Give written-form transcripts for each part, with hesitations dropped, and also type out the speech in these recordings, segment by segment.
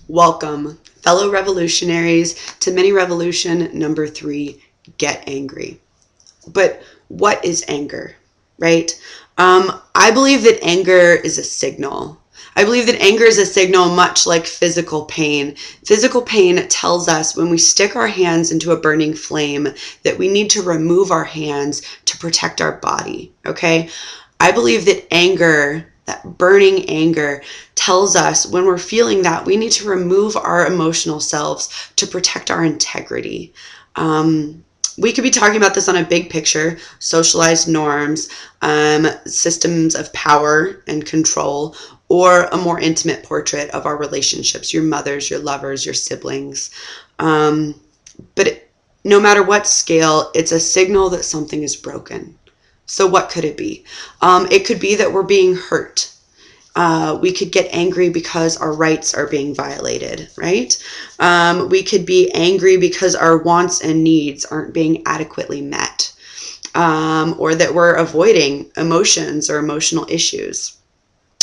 Welcome, fellow revolutionaries, to mini revolution number 3, Get Angry. But what is anger, right? I believe that anger is a signal. I believe that anger is a signal much like physical pain. Physical pain tells us when we stick our hands into a burning flame that we need to remove our hands to protect our body, okay? I believe that anger, that burning anger, tells us when we're feeling that we need to remove our emotional selves to protect our integrity. We could be talking about this on a big picture, socialized norms, systems of power and control, or a more intimate portrait of our relationships, your mothers, your lovers, your siblings. But no matter what scale, it's a signal that something is broken. So what could it be? It could be that we're being hurt. We could get angry because our rights are being violated, right? We could be angry because our wants and needs aren't being adequately met, or that we're avoiding emotions or emotional issues.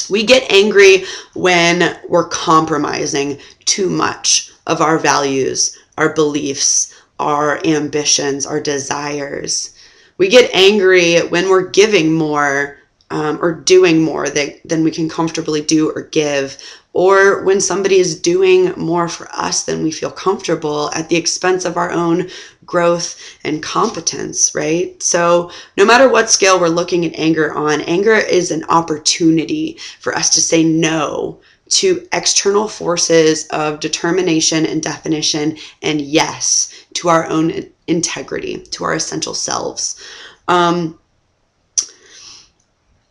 We get angry when we're compromising too much of our values, our beliefs, our ambitions, our desires. We get angry when we're giving more or doing more than we can comfortably do or give, or when somebody is doing more for us than we feel comfortable at the expense of our own growth and competence, right? So no matter what scale we're looking at anger on, anger is an opportunity for us to say no to external forces of determination and definition, and yes to our own integrity, to our essential selves.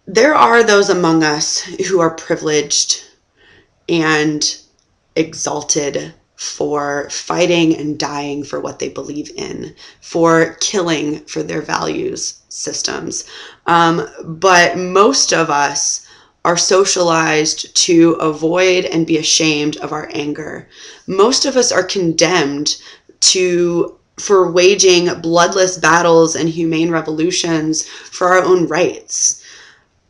There are those among us who are privileged and exalted for fighting and dying for what they believe in, for killing for their values systems. But most of us are socialized to avoid and be ashamed of our anger. Most of us are condemned for waging bloodless battles and humane revolutions for our own rights.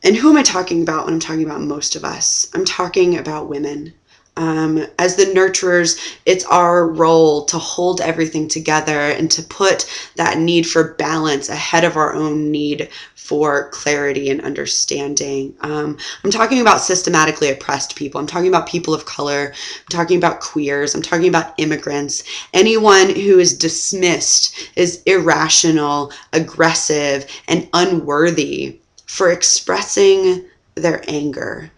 And who am I talking about when I'm talking about most of us? I'm talking about women. As the nurturers, it's our role to hold everything together and to put that need for balance ahead of our own need for clarity and understanding. I'm talking about systematically oppressed people. I'm talking about people of color. I'm talking about queers. I'm talking about immigrants. Anyone who is dismissed as irrational, aggressive, and unworthy for expressing their anger.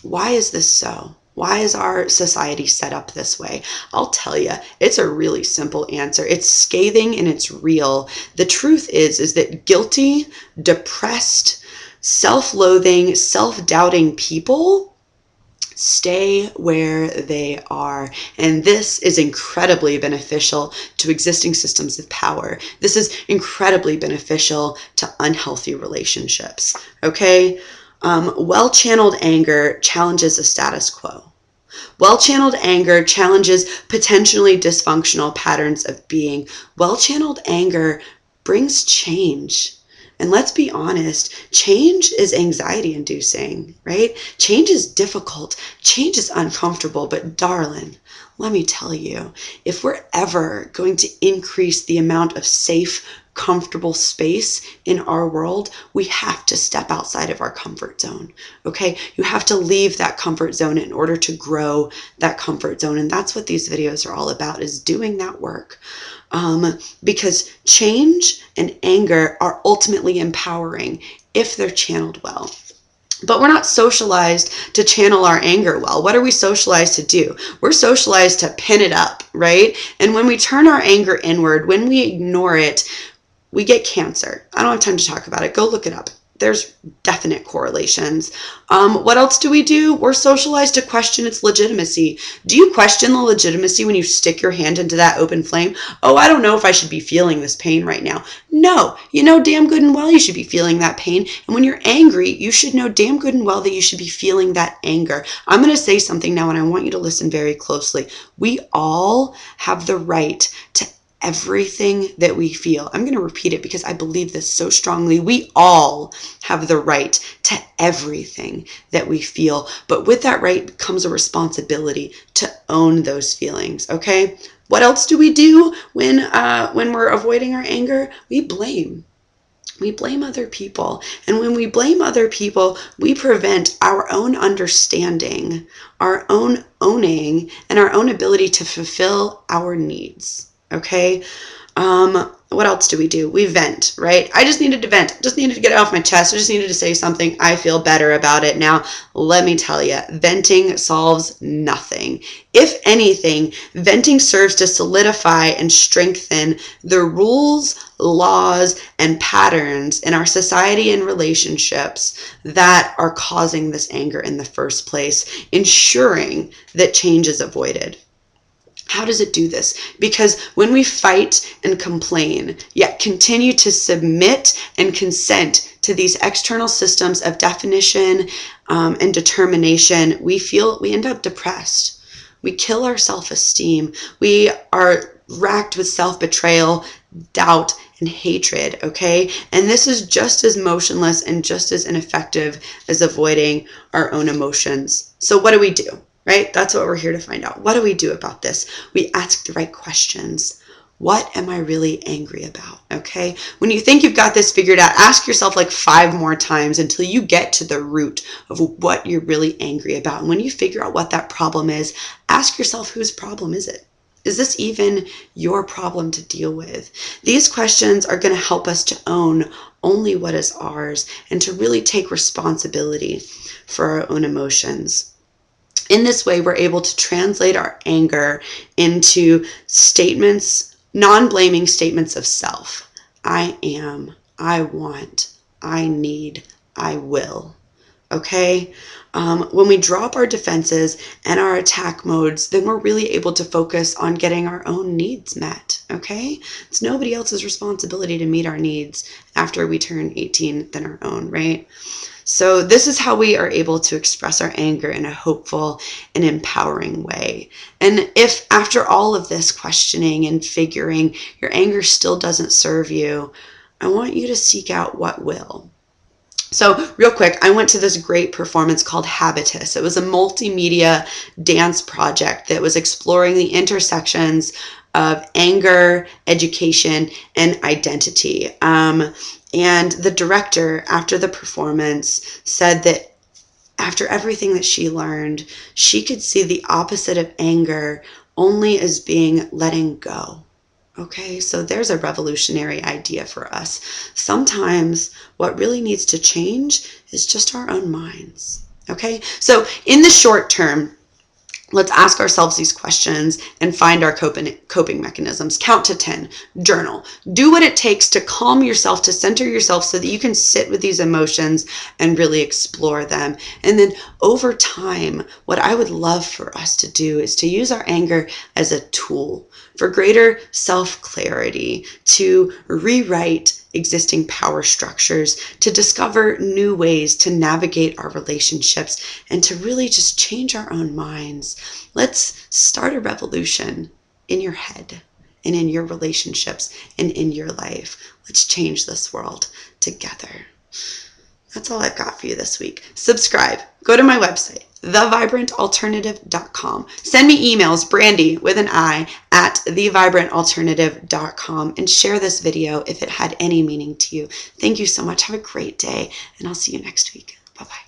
Why is this so? Why is our society set up this way? I'll tell you, it's a really simple answer. It's scathing and it's real. The truth is that guilty, depressed, self-loathing, self-doubting people stay where they are. And this is incredibly beneficial to existing systems of power. This is incredibly beneficial to unhealthy relationships. Okay? Well-channeled anger challenges the status quo. Well-channeled anger challenges potentially dysfunctional patterns of being. Well-channeled anger brings change. And let's be honest, change is anxiety-inducing, right? Change is difficult. Change is uncomfortable, but darling, let me tell you, if we're ever going to increase the amount of safe, comfortable space in our world, we have to step outside of our comfort zone, okay? You have to leave that comfort zone in order to grow that comfort zone. And that's what these videos are all about, is doing that work. Because change and anger are ultimately empowering if they're channeled well. But we're not socialized to channel our anger well. What are we socialized to do? We're socialized to pin it up, right? And when we turn our anger inward, when we ignore it, we get cancer. I don't have time to talk about it. Go look it up. There's definite correlations. What else do? We're socialized to question its legitimacy. Do you question the legitimacy when you stick your hand into that open flame? Oh, I don't know if I should be feeling this pain right now. No, you know damn good and well you should be feeling that pain. And when you're angry, you should know damn good and well that you should be feeling that anger. I'm going to say something now, and I want you to listen very closely. We all have the right to everything that we feel. I'm going to repeat it because I believe this so strongly. We all have the right to everything that we feel, but with that right comes a responsibility to own those feelings, okay? What else do we do when we're avoiding our anger? We blame. We blame other people. And when we blame other people, we prevent our own understanding, our own owning, and our own ability to fulfill our needs. Okay? What else do? We vent, right? I just needed to vent. I just needed to get it off my chest. I just needed to say something. I feel better about it now. Let me tell you, venting solves nothing. If anything, venting serves to solidify and strengthen the rules, laws, and patterns in our society and relationships that are causing this anger in the first place, ensuring that change is avoided. How does it do this? Because when we fight and complain, yet continue to submit and consent to these external systems of definition and determination, we end up depressed. We kill our self-esteem. We are racked with self-betrayal, doubt, and hatred, okay? And this is just as motionless and just as ineffective as avoiding our own emotions. So what do we do? Right? That's what we're here to find out. What do we do about this? We ask the right questions. What am I really angry about? Okay? When you think you've got this figured out, ask yourself like 5 more times until you get to the root of what you're really angry about. And when you figure out what that problem is, ask yourself, whose problem is it? Is this even your problem to deal with? These questions are going to help us to own only what is ours and to really take responsibility for our own emotions. In this way, we're able to translate our anger into statements, non-blaming statements of self. I am, I want, I need, I will. Okay? When we drop our defenses and our attack modes, then we're really able to focus on getting our own needs met. Okay? It's nobody else's responsibility to meet our needs after we turn 18 than our own, right? So this is how we are able to express our anger in a hopeful and empowering way. And if after all of this questioning and figuring, your anger still doesn't serve you, I want you to seek out what will. So real quick, I went to this great performance called Habitus. It was a multimedia dance project that was exploring the intersections of anger, education, and identity. And the director, after the performance, said that after everything that she learned, she could see the opposite of anger only as being letting go. Okay, so there's a revolutionary idea for us. Sometimes what really needs to change is just our own minds. Okay, so in the short term, let's ask ourselves these questions and find our coping mechanisms. Count to 10. Journal. Do what it takes to calm yourself, to center yourself so that you can sit with these emotions and really explore them. And then over time, what I would love for us to do is to use our anger as a tool for greater self-clarity, to rewrite existing power structures, to discover new ways to navigate our relationships, and to really just change our own minds. Let's start a revolution in your head and in your relationships and in your life. Let's change this world together. That's all I've got for you this week. Subscribe. Go to my website, thevibrantalternative.com. Send me emails, Brandy with an I, at thevibrantalternative.com, and share this video if it had any meaning to you. Thank you so much. Have a great day, and I'll see you next week. Bye-bye.